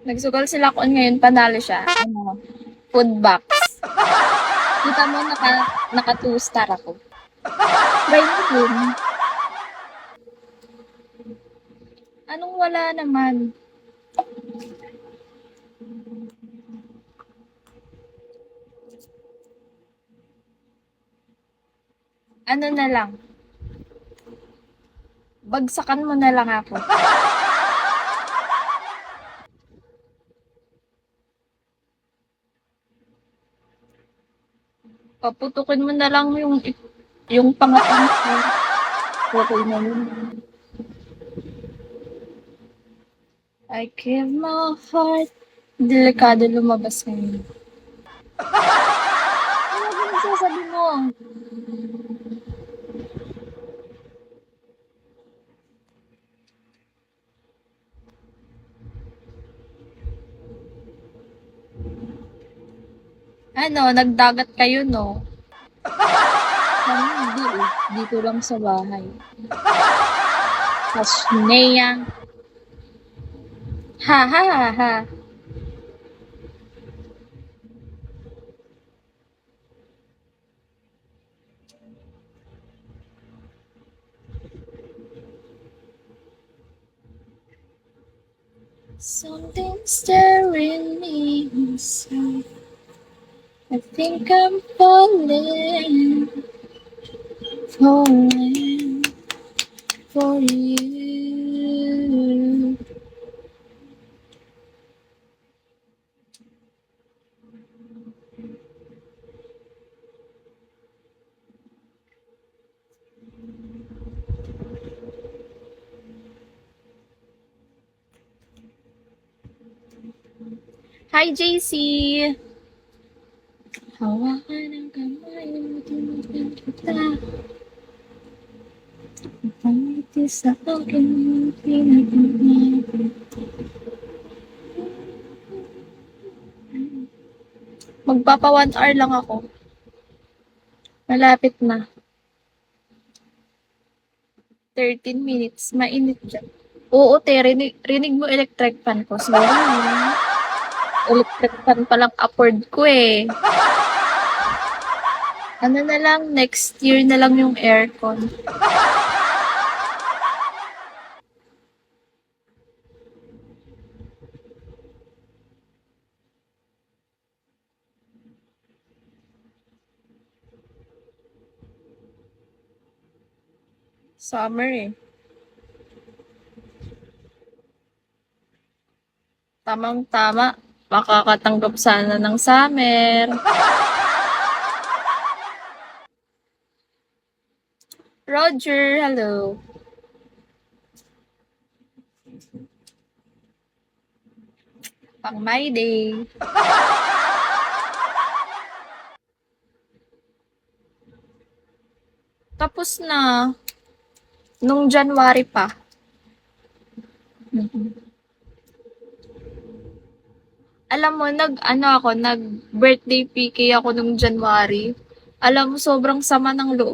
Nagsugal sila kon ngayon, panalo siya. Ano, food box. Kita mo, naka 2 star ako. Try mo din. Anong wala naman? Ano na lang, bagsakan mo na lang ako. Paputukin mo na lang yung pangatang ko. Okay na yun. I give my heart. Delikado lumabas ngayon. Ano ba nagsasabi mo? Ano, nagdagat kayo, no? Kami hindi eh. Dito lang sa bahay. Hasneya. Ha ha ha ha. Something staring me inside. I think I'm falling for you. Hi, JC! Hawakan ang kamay mo, tinutin kita. Pangiti sa akin, pinag-ibig. Magpapa 1 hour lang ako. Malapit na. 13 minutes. Mainit dyan. Oo, te. Rinig mo electric fan ko. Sorry. Electric fan palang afford ko eh. Ano na lang, next year na lang yung aircon. Summer eh. Tamang-tama. Makakatanggap sana ng summer. Roger, hello. Pang my day. Tapos na. Nung January pa. Alam mo, nag birthday PK ako nung January. Alam mo, sobrang sama ng loob